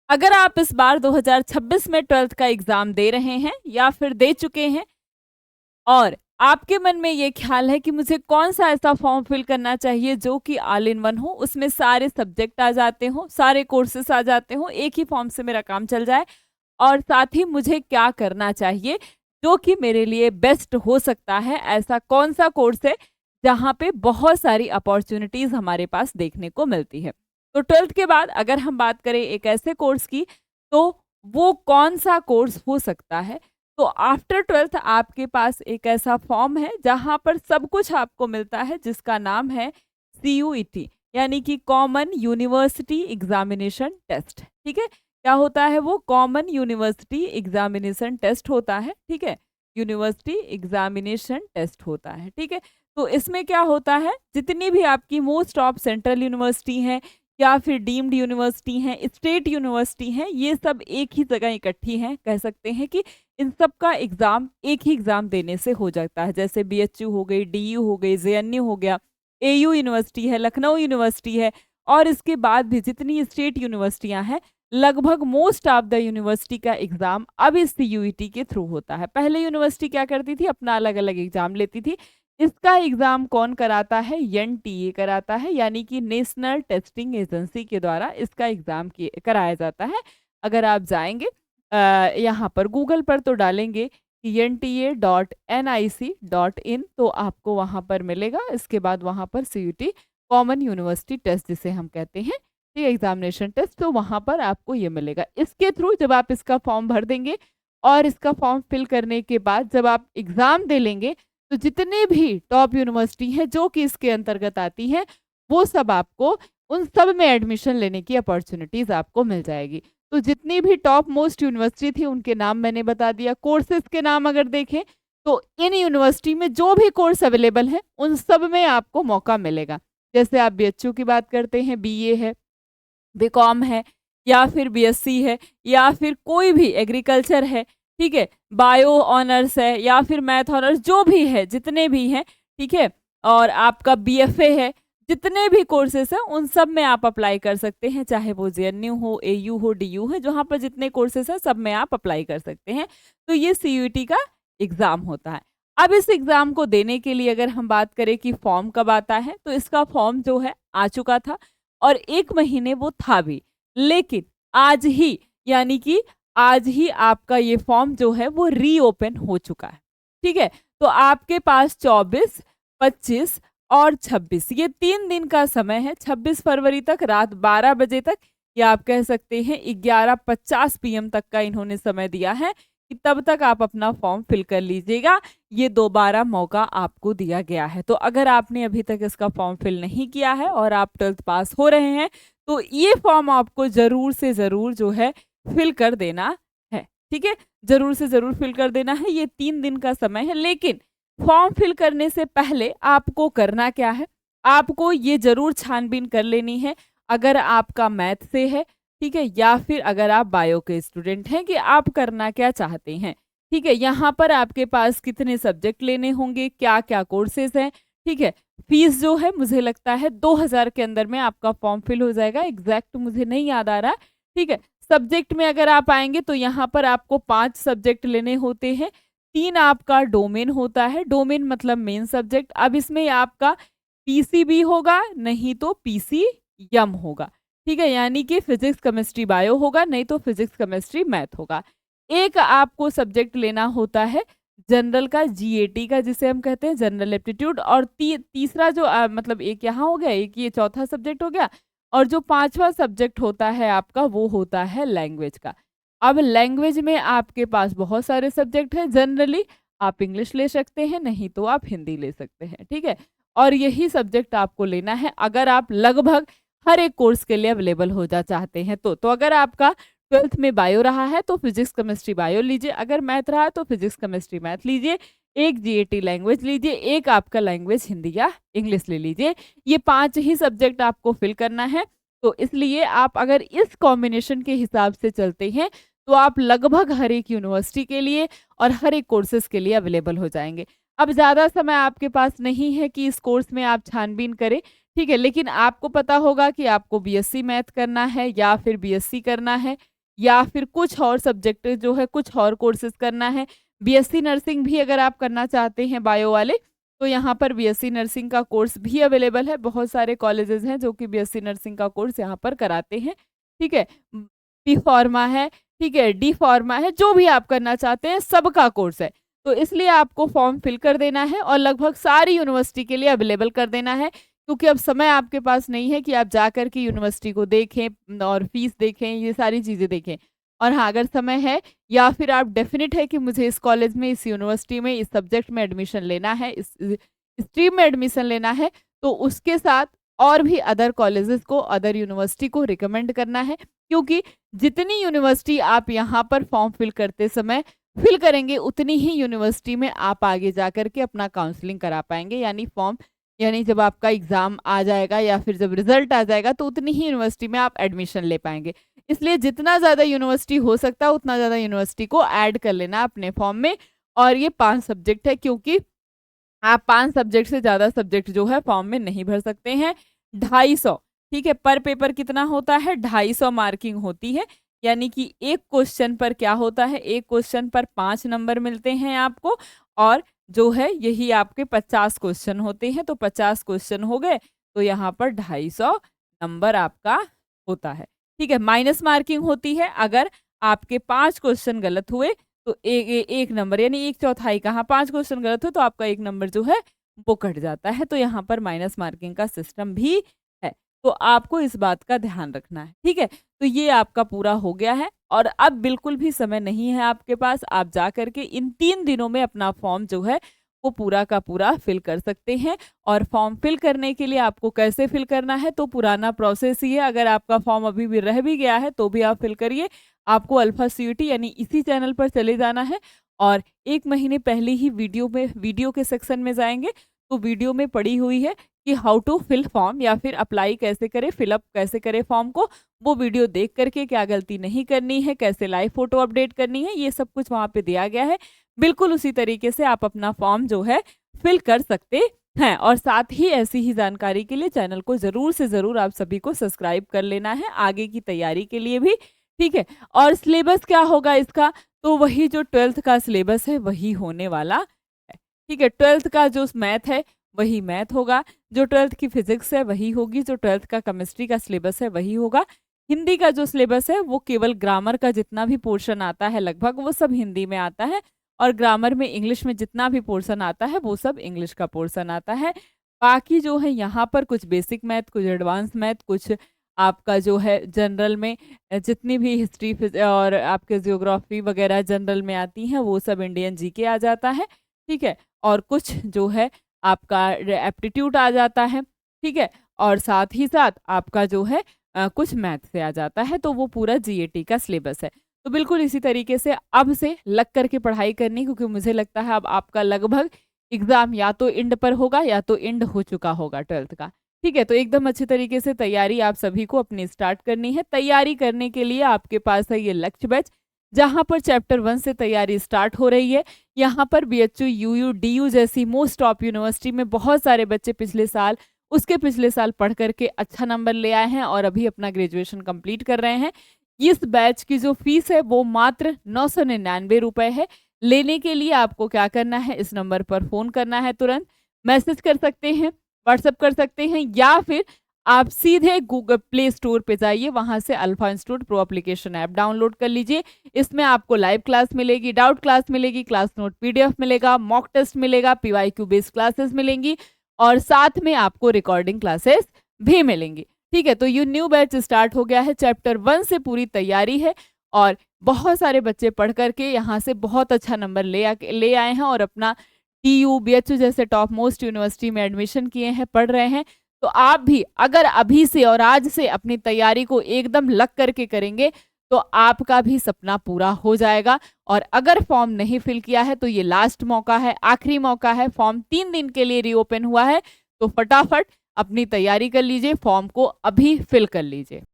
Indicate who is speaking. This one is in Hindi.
Speaker 1: अगर आप इस बार 2026 में 12th का एग्ज़ाम दे रहे हैं या फिर दे चुके हैं और आपके मन में ये ख़्याल है कि मुझे कौन-सा ऐसा फ़ॉर्म फ़िल करना चाहिए जो कि ऑल इन वन हो, उसमें सारे सब्जेक्ट आ जाते हों, सारे कोर्सेज़ आ जाते हों, एक ही फ़ॉर्म से मेरा काम चल जाए और साथ ही मुझे क्या करना चाहिए, जो कि मेरे लिए बेस्ट हो सकता है, ऐसा कौन-सा कोर्स है, जहाँ पे बहुत सारी अपॉर्च्युनिटीज़ हमारे पास देखने को मिलती है। तो 12th के बाद अगर हम बात करें एक ऐसे कोर्स की, तो वो कौन-सा कोर्स हो सकता है? तो आफ्टर 12th आपके पास एक ऐसा फॉर्म है जहाँ पर सब कुछ आपको मिलता है जिसका नाम है सीयूईटी यानी कि कॉमन यूनिवर्सिटी एग्जामिनेशन टेस्ट। ठीक है, क्या होता है वो? कॉमन यूनिवर्सिटी एग्जामिनेशन टेस्ट होता है। ठीक है, यूनिवर्सिटी एग्जामिनेशन टेस्ट होता है। ठीक है, तो इसमें क्या होता है, जितनी भी आपकी मोस्ट ऑफ सेंट्रल यूनिवर्सिटी हैं या फिर डीम्ड यूनिवर्सिटी हैं, स्टेट यूनिवर्सिटी हैं, ये सब एक ही जगह इकट्ठी हैं। कह सकते हैं कि इन सब का एग्ज़ाम एक ही एग्ज़ाम देने से हो जाता है। जैसे बीएचयू हो गई, डीयू हो गई, जेएनयू हो गया, एयू यूनिवर्सिटी है, लखनऊ यूनिवर्सिटी है और इसके बाद भी जितनी स्टेट यूनिवर्सिटियाँ हैं, लगभग मोस्ट ऑफ द यूनिवर्सिटी का एग्ज़ाम अब इस सीयूईटी के थ्रू होता है। पहले यूनिवर्सिटी क्या करती थी, अपना अलग-अलग एग्ज़ाम लेती थी। इसका एग्ज़ाम कौन कराता है? एनटीए कराता है, यानी कि नेशनल टेस्टिंग एजेंसी के द्वारा इसका एग्ज़ाम कराया जाता है। अगर आप जाएँगे यहाँ पर गूगल पर तो डालेंगे कि nta.nic.in तो आपको वहाँ पर मिलेगा। इसके बाद वहाँ पर सीयूटी कॉमन यूनिवर्सिटी टेस्ट जिसे हम कहते हैं, ये एग्जामिनेशन टेस्ट, तो वहाँ पर आपको ये मिलेगा। इसके थ्रू जब आप इसका फॉर्म भर देंगे और इसका फॉर्म फिल करने के बाद जब आप एग्ज़ाम दे लेंगे, तो जितनी भी टॉप यूनिवर्सिटी हैं जो कि इसके अंतर्गत आती हैं, वो सब आपको उन सब में एडमिशन लेने की अपॉर्च्युनिटीज़ आपको मिल जाएगी। तो जितनी भी टॉप मोस्ट यूनिवर्सिटी थी उनके नाम मैंने बता दिया। कोर्सेज़ के नाम अगर देखें तो इन यूनिवर्सिटी में जो भी कोर्स अवेलेबल हैं, उन सब में आपको मौका मिलेगा। जैसे आप बीएचयू की बात करते हैं, बीए है, बीकॉम है या फिर बीएससी है या फिर कोई भी एग्रीकल्चर है, ठीक है? बायो ऑनर्स है या फिर मैथ ऑनर्स, जो भी है, जितने भी हैं, ठीक है? और आपका बीएफए है, जितने भी कोर्सेज़ हैं उन सब में आप अप्लाई कर सकते हैं, चाहे वो जेएनयू हो, एयू हो, डीयू हो, जहाँ पर जितने कोर्सेज़ हैं सब में आप अप्लाई कर सकते हैं। तो ये सीयूईटी का एग्ज़ाम होता है। अब इस एग्ज़ाम को देने के लिए अगर हम बात करें कि फॉर्म कब आता है, तो इसका फॉर्म जो है आ चुका था और 1 महीने वो था भी। लेकिन आज ही, यानी कि आज ही आपका ये फॉर्म जो है वो रीओपन हो चुका है। ठीक है? तो आपके पास 24, 25 और 26 ये 3 दिन का समय है। 26 फरवरी तक रात 12 बजे तक, या आप कह सकते हैं 11:50 पीएम तक का इन्होंने समय दिया है कि तब तक आप अपना फॉर्म फिल कर लीजिएगा। ये दोबारा मौका आपको दिया गया है। तो अगर आपने अभी तक इसका फॉर्म फिल नहीं किया है और आप 12th पास हो रहे हैं, तो ये फॉर्म आपको ज़रूर से ज़रूर जो है फिल कर देना है। ठीक है? ज़रूर से ज़रूर फिल कर देना है। ये 3 दिन का समय है, लेकिन फॉर्म फिल करने से पहले आपको करना क्या है? आपको ये ज़रूर छानबीन कर लेनी है, अगर आपका मैथ से है, ठीक है? या फिर अगर आप बायो के स्टूडेंट हैं, कि आप करना क्या चाहते हैं। ठीक है? यहाँ पर आपके पास कितने सब्जेक्ट लेने होंगे, क्या-क्या कोर्सेज़ हैं, ठीक है? फीस जो है मुझे लगता है 2000 के अंदर में आपका फॉर्म फिल हो जाएगा, एग्ज़ैक्ट मुझे नहीं याद आ रहा, ठीक है? सब्जेक्ट में अगर आप आएँगे तो यहाँ पर आपको 5 सब्जेक्ट लेने होते हैं, 3 आपका डोमेन होता है, डोमेन मतलब मेन सब्जेक्ट। अब इसमें आपका पीसीबी होगा, नहीं तो पीसीएम होगा, ठीक है? यानी कि फिज़िक्स, केमिस्ट्री, बायो होगा, नहीं तो फिज़िक्स, केमिस्ट्री, मैथ होगा। एक आपको सब्जेक्ट लेना होता है जनरल का, जीएटी का जिसे हम कहते हैं, जनरल एप्टीट्यूड, और तीसरा जो मतलब एक यहाँ हो गया, एक ये चौथा सब्जेक्ट हो गया, और जो 5वां सब्जेक्ट होता है आपका वो होता है लैंग्वेज का। अब लैंग्वेज में आपके पास बहुत सारे सब्जेक्ट हैं, जनरली आप इंग्लिश ले सकते हैं, नहीं तो आप हिंदी ले सकते हैं, ठीक है? और यही सब्जेक्ट आपको लेना है अगर आप लगभग हर एक कोर्स के लिए अवेलेबल हो जा चाहते हैं तो। अगर आपका 12th में बायो रहा है तो फिजिक्स, केमिस्ट्री, बायो लीजिए, अगर मैथ रहा है तो फिजिक्स, केमिस्ट्री, मैथ लीजिए, एक जीएटी लैंग्वेज लीजिए, एक आपका लैंग्वेज हिंदी या इंग्लिश ले लीजिए। ये 5 ही सब्जेक्ट आपको फिल करना है। तो इसलिए आप अगर इस कॉम्बिनेशन के हिसाब से चलते हैं, तो आप लगभग हर एक यूनिवर्सिटी के लिए और हर एक कोर्सेज़ के लिए अवेलेबल हो जाएँगे। अब ज़्यादा समय आपके पास नहीं है कि इस कोर्स में आप छानबीन करें, ठीक है? लेकिन आपको पता होगा कि आपको बीएससी मैथ करना है या फिर बीएससी करना है, या फिर कुछ और सब्जेक्ट जो है कुछ और कोर्सेज करना है। बीएससी नर्सिंग भी अगर आप करना चाहते हैं बायो वाले, तो यहाँ पर बीएससी नर्सिंग का कोर्स भी अवेलेबल है। बहुत सारे कॉलेजेस हैं जो कि बीएससी नर्सिंग का कोर्स यहाँ पर कराते हैं, ठीक है। बी फार्मा है, ठीक है, डी फार्मा है, जो भी आप करना चाहते हैं सबका कोर्स है। तो इसलिए आपको फॉर्म फिल कर देना है और लगभग सारी यूनिवर्सिटी के लिए अवेलेबल कर देना है, क्योंकि अब समय आपके पास नहीं है कि आप जाकर के यूनिवर्सिटी को देखें और फीस देखें, ये सारी चीज़ें देखें। और हाँ, अगर समय है या फिर आप डेफिनिट है कि मुझे इस कॉलेज में, इस यूनिवर्सिटी में, इस सब्जेक्ट में एडमिशन लेना है, इस स्ट्रीम में एडमिशन लेना है, तो उसके साथ और भी अदर कॉलेजेस को, अदर यूनिवर्सिटी को रिकमेंड करना है, क्योंकि जितनी यूनिवर्सिटी आप यहाँ पर फॉर्म फिल करते समय फिल करेंगे, उतनी ही यूनिवर्सिटी में आप आगे जाकर के अपना काउंसलिंग करा पाएंगे। यानी जब आपका एग्जाम आ जाएगा या फिर जब रिजल्ट आ जाएगा, तो उतनी ही यूनिवर्सिटी में आप एडमिशन ले पाएंगे। इसलिए जितना ज़्यादा यूनिवर्सिटी हो सकता है उतना ज़्यादा यूनिवर्सिटी को ऐड कर लेना अपने फॉर्म में। और ये 5 सब्जेक्ट है, क्योंकि आप 5 सब्जेक्ट से ज़्यादा सब्जेक्ट जो है फॉर्म में नहीं भर सकते हैं। 250, ठीक है, पर पेपर कितना होता है, 250 मार्किंग होती है। यानी कि एक क्वेश्चन पर क्या होता है, एक क्वेश्चन पर 5 नंबर मिलते हैं आपको, और जो है यही आपके 50 क्वेश्चन होते हैं, तो 50 क्वेश्चन हो गए, तो यहाँ पर 250 नंबर आपका होता है, ठीक है। माइनस मार्किंग होती है, अगर आपके 5 क्वेश्चन गलत हुए तो एक नंबर, यानी 1/4 कहाँ, 5 क्वेश्चन गलत हुए तो आपका 1 नंबर जो है वो कट जाता है। तो यहाँ पर माइनस मार्किंग का सिस्टम भी है, तो आपको इस बात का ध्यान रखना है, ठीक है। तो ये आपका पूरा हो गया है, और अब बिल्कुल भी समय नहीं है आपके पास, आप जा करके इन 3 दिनों में अपना फॉर्म जो है वो पूरा का पूरा फिल कर सकते हैं। और फॉर्म फिल करने के लिए आपको कैसे फिल करना है, तो पुराना प्रोसेस ही है। अगर आपका फॉर्म अभी भी रह भी गया है तो भी आप फिल करिए। आपको अल्फा सीयूटी यानी इसी चैनल पर चले जाना है, और 1 महीने पहले ही वीडियो के सेक्शन में जाएंगे, तो वीडियो में पड़ी हुई है कि हाउ टू फिल फॉर्म, या फिर अप्लाई कैसे करें, फिलअप कैसे करें फॉर्म को। वो वीडियो देख करके क्या गलती नहीं करनी है, कैसे लाइव फोटो अपडेट करनी है, ये सब कुछ वहाँ पे दिया गया है। बिल्कुल उसी तरीके से आप अपना फॉर्म जो है फिल कर सकते हैं। और साथ ही ऐसी ही जानकारी के लिए चैनल को ज़रूर से ज़रूर आप सभी को सब्सक्राइब कर लेना है, आगे की तैयारी के लिए भी, ठीक है। और सिलेबस क्या होगा इसका, तो वही जो 12th का सिलेबस है वही होने वाला है, ठीक है। 12th का जो मैथ है वही मैथ होगा, जो 12th की फिजिक्स है वही होगी, जो 12th का केमिस्ट्री का सिलेबस है वही होगा। हिंदी का जो सिलेबस है वो केवल ग्रामर का जितना भी पोर्शन आता है लगभग वो सब हिंदी में आता है, और ग्रामर में इंग्लिश में जितना भी पोर्शन आता है वो सब इंग्लिश का पोर्शन आता है। बाकी जो है यहाँ पर कुछ बेसिक मैथ, कुछ एडवांस मैथ, कुछ आपका जो है जनरल में जितनी भी हिस्ट्री और आपके जियोग्राफी वगैरह जनरल में आती हैं वो सब इंडियन जीके आ जाता है, ठीक है। और कुछ जो है आपका एप्टीट्यूड आ जाता है, ठीक है। और साथ ही साथ आपका जो है कुछ मैथ से आ जाता है, तो वो पूरा जीएटी का सिलेबस है। तो बिल्कुल इसी तरीके से अब से लग करके पढ़ाई करनी, क्योंकि मुझे लगता है अब आपका लगभग एग्जाम या तो एंड पर होगा या तो एंड हो चुका होगा 12th का, ठीक है। तो एकदम अच्छे तरीके से तैयारी आप सभी को अपनी स्टार्ट करनी है। तैयारी करने के लिए आपके पास है ये लक्ष्य बैच, जहाँ पर चैप्टर 1 से तैयारी स्टार्ट हो रही है। यहाँ पर बीएचयू, यूयू, डीयू जैसी मोस्ट टॉप यूनिवर्सिटी में बहुत सारे बच्चे पिछले साल पढ़ करके अच्छा नंबर ले आए हैं और अभी अपना ग्रेजुएशन कंप्लीट कर रहे हैं। इस बैच की जो फीस है वो मात्र 999 रुपए है। लेने के लिए आपको क्या करना है, इस नंबर पर फोन करना है, तुरंत मैसेज कर सकते हैं, व्हाट्सएप कर सकते हैं, या फिर आप सीधे गूगल प्ले स्टोर पे जाइए, वहां से alpha institute pro application app download कर लीजिए। इसमें आपको लाइव क्लास मिलेगी, डाउट क्लास मिलेगी, क्लास नोट पीडीएफ मिलेगा, मॉक टेस्ट मिलेगा, पीवाईक्यू बेस्ड क्लासेस मिलेंगी, और साथ में आपको रिकॉर्डिंग क्लासेस भी मिलेंगी, ठीक है। तो ये न्यू बैच स्टार्ट हो गया है, चैप्टर 1 से पूरी तैयारी है, और बहुत सारे बच्चे पढ़ करके यहाँ से बहुत अच्छा नंबर ले आए हैं और अपना टीयू, बीएचयू जैसे टॉप मोस्ट यूनिवर्सिटी में एडमिशन किए हैं, पढ़ रहे हैं। तो आप भी अगर अभी से और आज से अपनी तैयारी को एकदम लग करके करेंगे तो आपका भी सपना पूरा हो जाएगा। और अगर फॉर्म नहीं फिल किया है तो ये लास्ट मौका है, आखिरी मौका है। फॉर्म 3 दिन के लिए रीओपन हुआ है, तो फटाफट अपनी तैयारी कर लीजिए, फॉर्म को अभी फिल कर लीजिए।